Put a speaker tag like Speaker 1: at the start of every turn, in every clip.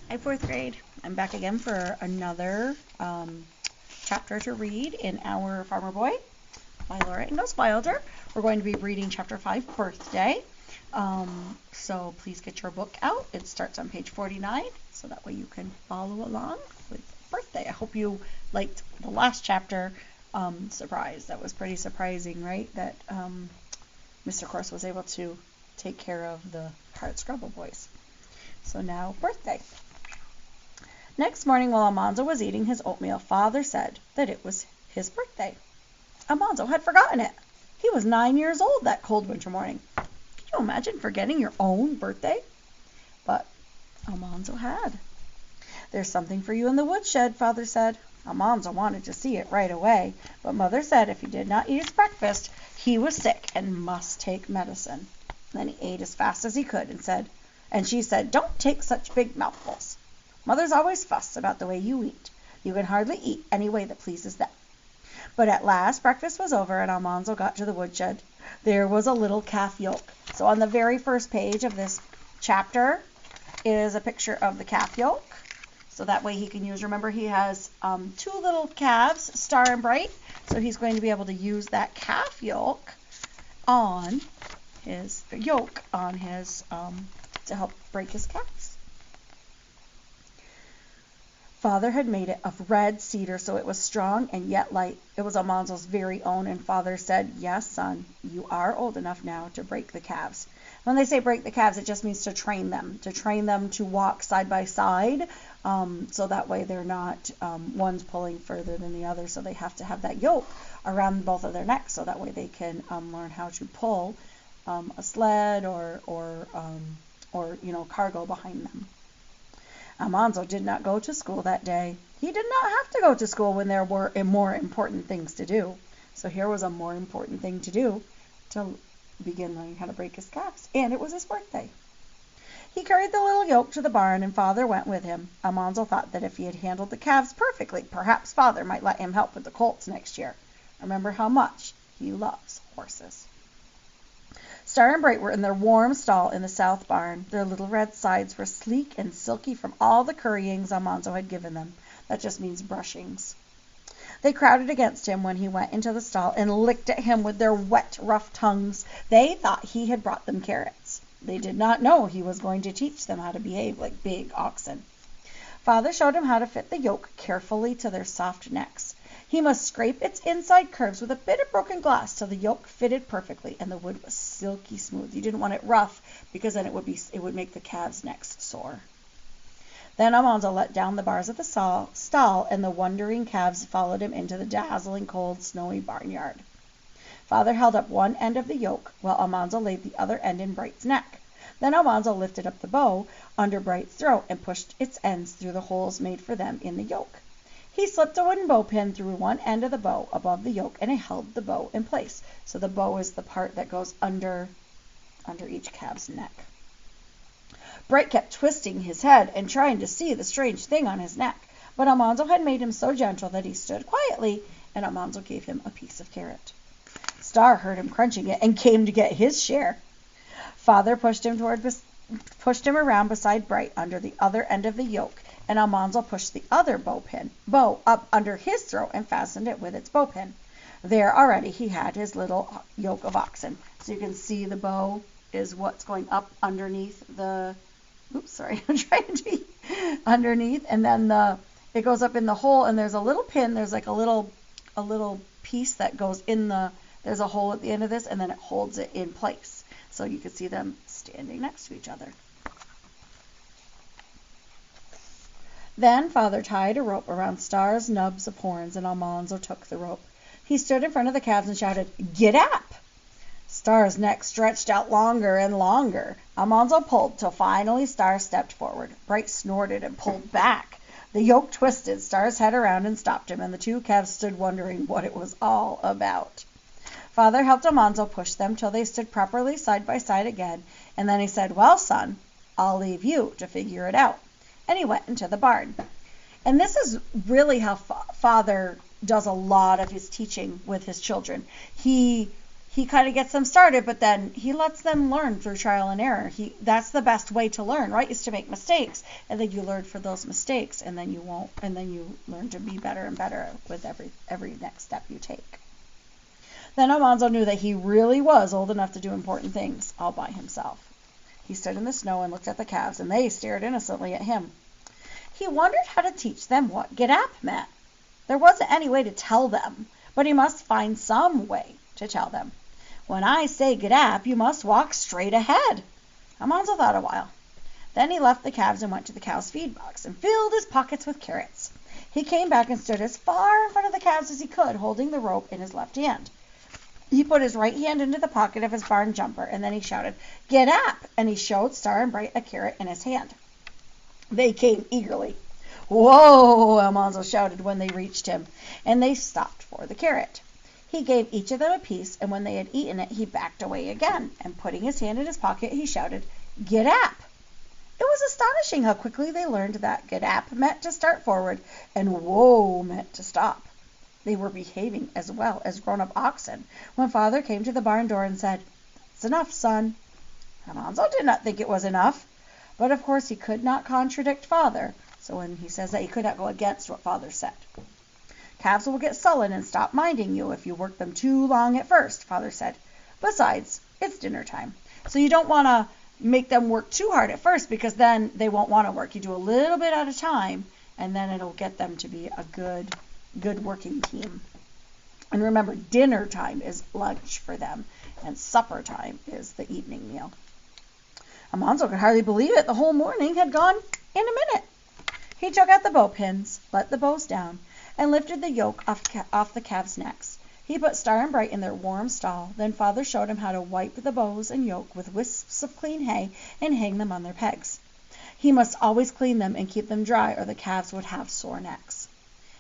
Speaker 1: Hi, fourth grade. I'm back again for another chapter to read in our Farmer Boy by Laura Ingalls Wilder. We're going to be reading chapter 5, Birthday. So please get your book out. It starts on page 49, so that way you can follow along with Birthday. I hope you liked the last chapter, Surprise. That was pretty surprising, right? That Mr. Course was able to take care of the Hardscrabble boys. So now, Birthday. Next morning, while Almanzo was eating his oatmeal, Father said that it was his birthday. Almanzo had forgotten it. He was 9 years old that cold winter morning. Can you imagine forgetting your own birthday? But Almanzo had. There's something for you in the woodshed, Father said. Almanzo wanted to see it right away, but Mother said if he did not eat his breakfast, he was sick and must take medicine. Then he ate as fast as he could and she said, "Don't take such big mouthfuls. Mothers always fuss about the way you eat. You can hardly eat any way that pleases them." But at last breakfast was over and Almanzo got to the woodshed. There was a little calf yoke. So on the very first page of this chapter is a picture of the calf yoke. So that way he can use, remember he has two little calves, Star and Bright. So he's going to be able to use that calf yoke on his to help break his calves. Father had made it of red cedar, so it was strong and yet light. It was Almanzo's very own, and Father said, "Yes, son, you are old enough now to break the calves." When they say break the calves, it just means to train them to walk side by side, so that way they're not one's pulling further than the other, so they have to have that yoke around both of their necks, so that way they can learn how to pull a sled or cargo behind them. Almanzo did not go to school that day. He did not have to go to school when there were more important things to do. So here was a more important thing to do, to begin learning how to break his calves. And it was his birthday. He carried the little yoke to the barn and Father went with him. Almanzo thought that if he had handled the calves perfectly, perhaps Father might let him help with the colts next year. Remember how much he loves horses. Star and Bright were in their warm stall in the south barn. Their little red sides were sleek and silky from all the curryings Almanzo had given them. That just means brushings. They crowded against him when he went into the stall and licked at him with their wet, rough tongues. They thought he had brought them carrots. They did not know he was going to teach them how to behave like big oxen. Father showed them how to fit the yoke carefully to their soft necks. He must scrape its inside curves with a bit of broken glass till the yoke fitted perfectly and the wood was silky smooth. You didn't want it rough because then it would make the calves' necks sore. Then Almanzo let down the bars of the stall and the wondering calves followed him into the dazzling cold snowy barnyard. Father held up one end of the yoke while Almanzo laid the other end in Bright's neck. Then Almanzo lifted up the bow under Bright's throat and pushed its ends through the holes made for them in the yoke. He slipped a wooden bow pin through one end of the bow above the yoke and it held the bow in place. So the bow is the part that goes under each calf's neck. Bright kept twisting his head and trying to see the strange thing on his neck, but Almanzo had made him so gentle that he stood quietly and Almanzo gave him a piece of carrot. Star heard him crunching it and came to get his share. Father pushed him around beside Bright under the other end of the yoke, and Almanzo pushed the other bow up under his throat and fastened it with its bow pin. There already he had his little yoke of oxen. So you can see the bow is what's going up underneath underneath, and then it goes up in the hole, and there's a little pin. There's like a little piece that goes in there's a hole at the end of this, and then it holds it in place. So you can see them standing next to each other. Then Father tied a rope around Star's nubs of horns, and Almanzo took the rope. He stood in front of the calves and shouted, "Get up!" Star's neck stretched out longer and longer. Almanzo pulled till finally Star stepped forward. Bright snorted and pulled back. The yoke twisted Star's head around and stopped him, and the two calves stood wondering what it was all about. Father helped Almanzo push them till they stood properly side by side again, and then he said, "Well, son, I'll leave you to figure it out." And he went into the barn. And this is really how Father does a lot of his teaching with his children. He he kind of gets them started, but then he lets them learn through trial and error. That's the best way to learn, right? Is to make mistakes, and then you learn for those mistakes, and then you learn to be better and better with every next step you take. Then Almanzo knew that he really was old enough to do important things all by himself. He stood in the snow and looked at the calves, and they stared innocently at him. He wondered how to teach them what get up meant. There wasn't any way to tell them, but he must find some way to tell them. When I say get up, you must walk straight ahead. Almanzo thought a while. Then he left the calves and went to the cow's feed box and filled his pockets with carrots. He came back and stood as far in front of the calves as he could, holding the rope in his left hand. He put his right hand into the pocket of his barn jumper, and then he shouted, "Get up!" and he showed Star and Bright a carrot in his hand. They came eagerly. "Whoa!" Almanzo shouted when they reached him, and they stopped for the carrot. He gave each of them a piece, and when they had eaten it, he backed away again, and putting his hand in his pocket, he shouted, "Get up!" It was astonishing how quickly they learned that get up meant to start forward, and whoa meant to stop. They were behaving as well as grown-up oxen when Father came to the barn door and said, "That's enough, son." Almanzo did not think it was enough, but of course he could not contradict Father, so when he says that, he could not go against what Father said. "Calves will get sullen and stop minding you if you work them too long at first," Father said. "Besides, it's dinner time, so you don't want to make them work too hard at first, because then they won't want to work. You do a little bit at a time, and then it'll get them to be a good working team. And remember, dinner time is lunch for them, and supper time is the evening meal." Almanzo could hardly believe it. The whole morning had gone in a minute. He took out the bow pins, let the bows down, and lifted the yoke off the calves' necks. He put Star and Bright in their warm stall. Then Father showed him how to wipe the bows and yoke with wisps of clean hay and hang them on their pegs. He must always clean them and keep them dry, or the calves would have sore necks.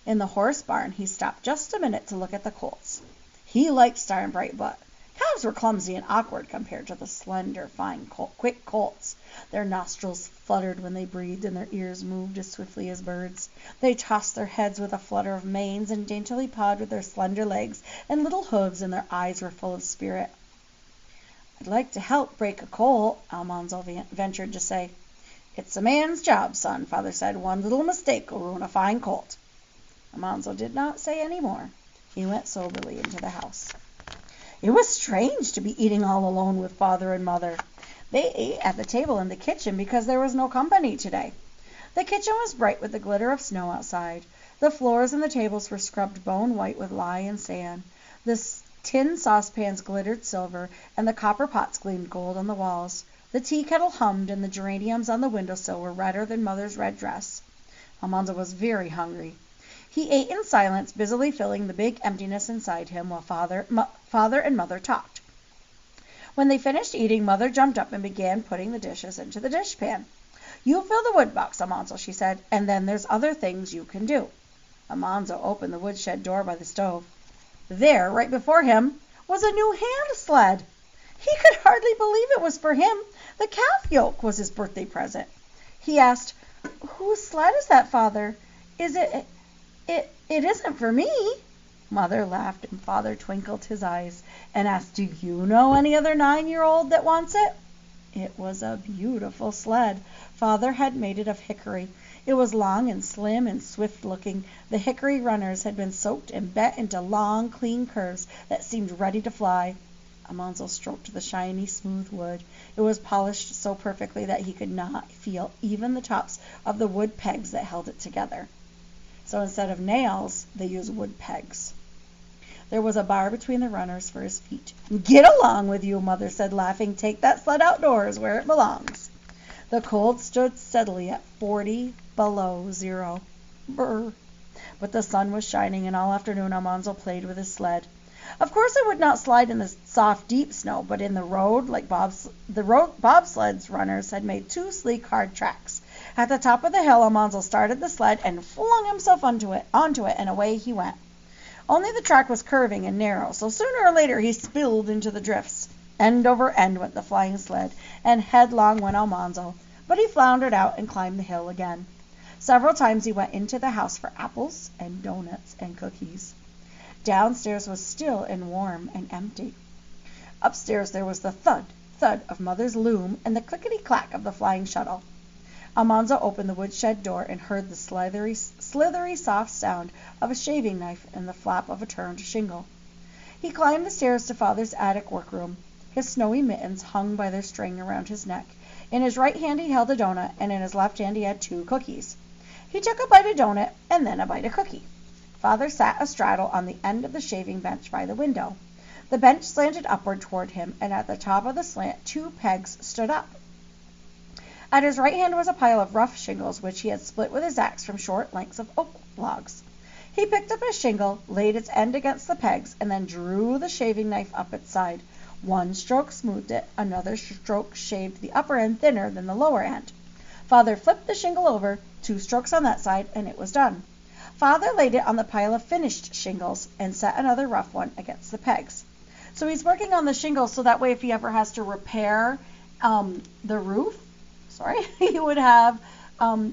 Speaker 1: In the horse barn, he stopped just a minute to look at the colts. He liked Star and Bright, but calves were clumsy and awkward compared to the slender, fine, quick colts. Their nostrils fluttered when they breathed, and their ears moved as swiftly as birds. They tossed their heads with a flutter of manes and daintily pawed with their slender legs and little hooves, and their eyes were full of spirit. "I'd like to help break a colt," Almanzo ventured to say. "It's a man's job, son," Father said. "One little mistake will ruin a fine colt." Almanzo did not say any more. He went soberly into the house. It was strange to be eating all alone with Father and Mother. They ate at the table in the kitchen because there was no company today. The kitchen was bright with the glitter of snow outside. The floors and the tables were scrubbed bone white with lye and sand. The tin saucepans glittered silver, and the copper pots gleamed gold on the walls. The tea kettle hummed, and the geraniums on the windowsill were redder than Mother's red dress. Almanzo was very hungry. He ate in silence, busily filling the big emptiness inside him while Father and Mother talked. When they finished eating, Mother jumped up and began putting the dishes into the dishpan. "You fill the wood box, Almanzo," she said, "and then there's other things you can do." Almanzo opened the woodshed door by the stove. There, right before him, was a new hand sled. He could hardly believe it was for him. The calf yoke was his birthday present. He asked, "Whose sled is that, Father? It isn't for me." Mother laughed, and Father twinkled his eyes and asked, "Do you know any other 9-year-old that wants it?" It was a beautiful sled. Father had made it of hickory. It was long and slim and swift-looking. The hickory runners had been soaked and bent into long, clean curves that seemed ready to fly. Almanzo stroked the shiny, smooth wood. It was polished so perfectly that he could not feel even the tops of the wood pegs that held it together. So instead of nails, they used wood pegs. There was a bar between the runners for his feet. "Get along with you," Mother said, laughing. "Take that sled outdoors where it belongs." The cold stood steadily at 40 below zero. Brr. But the sun was shining, and all afternoon Almanzo played with his sled. Of course it would not slide in the soft, deep snow, but in the road, like bobsled's runners had made 2 sleek, hard tracks. At the top of the hill, Almanzo started the sled and flung himself onto it, and away he went. Only the track was curving and narrow, so sooner or later he spilled into the drifts. End over end went the flying sled, and headlong went Almanzo, but he floundered out and climbed the hill again. Several times he went into the house for apples and doughnuts and cookies. Downstairs was still and warm and empty. Upstairs there was the thud, thud of Mother's loom and the clickety-clack of the flying shuttle. Almanzo opened the woodshed door and heard the slithery soft sound of a shaving knife and the flap of a turned shingle. He climbed the stairs to Father's attic workroom. His snowy mittens hung by their string around his neck. In his right hand he held a donut, and in his left hand he had 2 cookies. He took a bite of donut and then a bite of cookie. Father sat astraddle on the end of the shaving bench by the window. The bench slanted upward toward him, and at the top of the slant 2 pegs stood up. At his right hand was a pile of rough shingles which he had split with his axe from short lengths of oak logs. He picked up a shingle, laid its end against the pegs, and then drew the shaving knife up its side. One stroke smoothed it, another stroke shaved the upper end thinner than the lower end. Father flipped the shingle over, 2 strokes on that side, and it was done. Father laid it on the pile of finished shingles and set another rough one against the pegs. So he's working on the shingles so that way if he ever has to repair the roof, he would have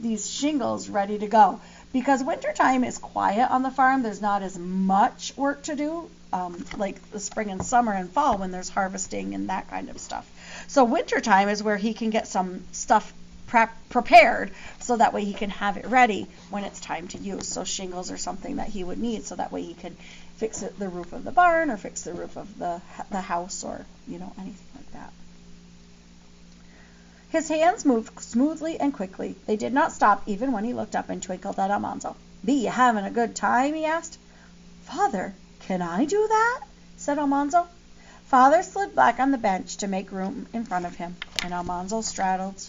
Speaker 1: these shingles ready to go. Because wintertime is quiet on the farm, there's not as much work to do like the spring and summer and fall when there's harvesting and that kind of stuff. So wintertime is where he can get some stuff prepared so that way he can have it ready when it's time to use. So shingles are something that he would need so that way he could fix the roof of the barn or fix the roof of the house or anything like that. His hands moved smoothly and quickly. They did not stop even when he looked up and twinkled at Almanzo. "Be you having a good time?" he asked. "Father, can I do that?" said Almanzo. Father slid back on the bench to make room in front of him, and Almanzo straddled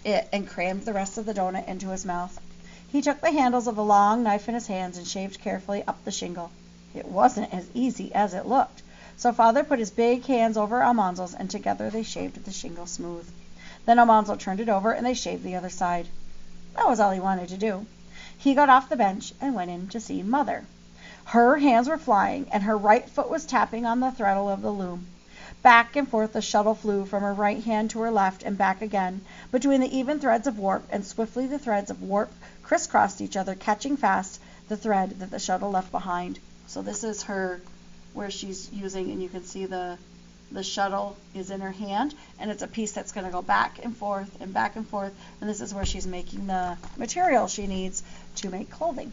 Speaker 1: it and crammed the rest of the donut into his mouth. He took the handles of the long knife in his hands and shaved carefully up the shingle. It wasn't as easy as it looked. So Father put his big hands over Almanzo's, and together they shaved the shingle smooth. Then Almanzo turned it over, and they shaved the other side. That was all he wanted to do. He got off the bench and went in to see Mother. Her hands were flying, and her right foot was tapping on the throttle of the loom. Back and forth the shuttle flew from her right hand to her left and back again, between the even threads of warp, and swiftly the threads of warp crisscrossed each other, catching fast the thread that the shuttle left behind. So this is her where she's using, and you can see the shuttle is in her hand, and it's a piece that's going to go back and forth, and this is where she's making the material she needs to make clothing.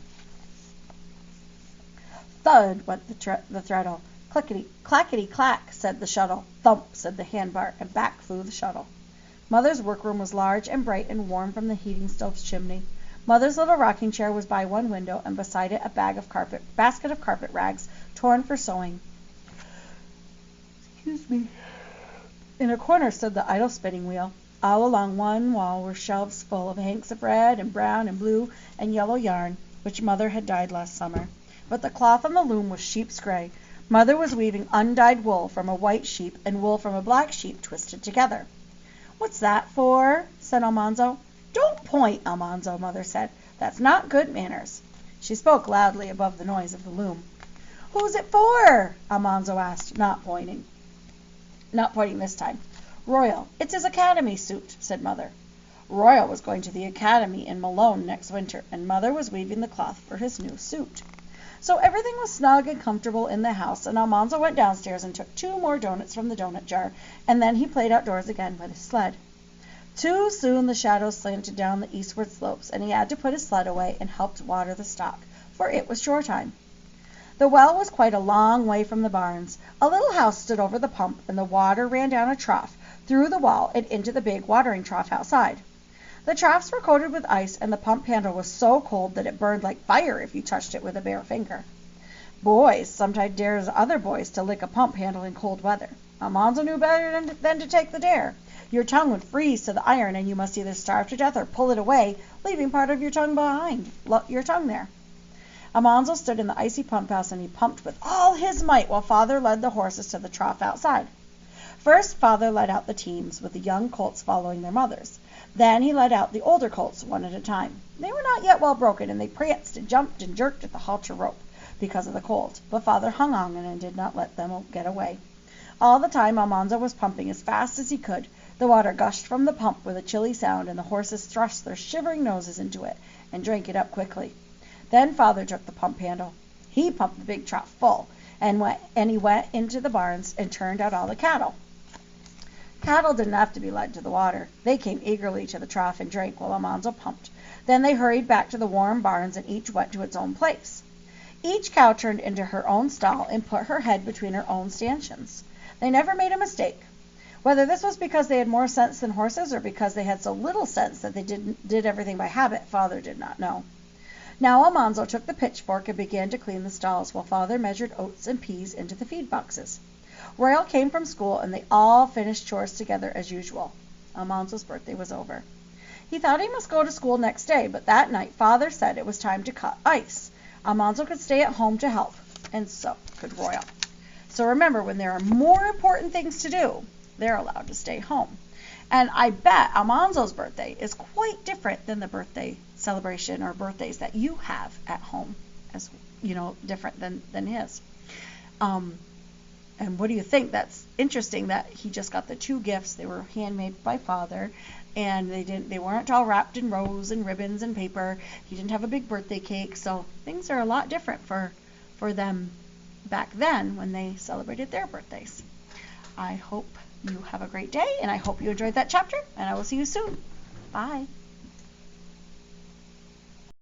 Speaker 1: Thud went the treadle. Clickety, clackety, clack, said the shuttle. Thump, said the handbar, and back flew the shuttle. Mother's workroom was large and bright and warm from the heating stove's chimney. Mother's little rocking chair was by one window, and beside it a basket of carpet rags, torn for sewing. In a corner stood the idle spinning wheel. All along one wall were shelves full of hanks of red and brown and blue and yellow yarn, which Mother had dyed last summer. But the cloth on the loom was sheep's gray. Mother was weaving undyed wool from a white sheep and wool from a black sheep twisted together. "What's that for?" said Almanzo. "Don't point, Almanzo," Mother said. "That's not good manners." She spoke loudly above the noise of the loom. "Who's it for?" Almanzo asked, not pointing this time. "Royal. It's his academy suit," said Mother. Royal was going to the academy in Malone next winter, and Mother was weaving the cloth for his new suit. So everything was snug and comfortable in the house, and Almanzo went downstairs and took 2 more doughnuts from the doughnut jar, and then he played outdoors again with his sled. Too soon the shadows slanted down the eastward slopes, and he had to put his sled away and helped water the stock, for it was shore time. The well was quite a long way from the barns. A little house stood over the pump, and the water ran down a trough, through the wall, and into the big watering trough outside. The troughs were coated with ice, and the pump handle was so cold that it burned like fire if you touched it with a bare finger. Boys sometimes dared other boys to lick a pump handle in cold weather. Almanzo knew better than to take the dare. Your tongue would freeze to the iron, and you must either starve to death or pull it away, leaving part of your tongue behind, your tongue there. Almanzo stood in the icy pump house, and he pumped with all his might while Father led the horses to the trough outside. First, Father led out the teams, with the young colts following their mothers. Then he led out the older colts one at a time. They were not yet well broken, and they pranced and jumped and jerked at the halter rope because of the cold, but Father hung on and did not let them get away. All the time Almanzo was pumping as fast as he could. The water gushed from the pump with a chilly sound, and the horses thrust their shivering noses into it and drank it up quickly. Then Father took the pump handle. He pumped the big trough full, and he went into the barns and turned out all the cattle. Cattle didn't have to be led to the water. They came eagerly to the trough and drank while Almanzo pumped. Then they hurried back to the warm barns, and each went to its own place. Each cow turned into her own stall and put her head between her own stanchions. They never made a mistake. Whether this was because they had more sense than horses, or because they had so little sense that they did everything by habit, Father did not know. Now Almanzo took the pitchfork and began to clean the stalls, while Father measured oats and peas into the feed boxes. Royal came from school, and they all finished chores together as usual. Almanzo's birthday was over. He thought he must go to school next day, but that night Father said it was time to cut ice. Almanzo could stay at home to help, and so could Royal. So remember, when there are more important things to do, they're allowed to stay home. And I bet Almanzo's birthday is quite different than the birthday celebration or birthdays that you have at home, as different than his. And what do you think? That's interesting that he just got the 2 gifts. They were handmade by Father, and they weren't all wrapped in rose and ribbons and paper. He didn't have a big birthday cake, so things are a lot different for them back then when they celebrated their birthdays. I hope you have a great day, and I hope you enjoyed that chapter, and I will see you soon. Bye.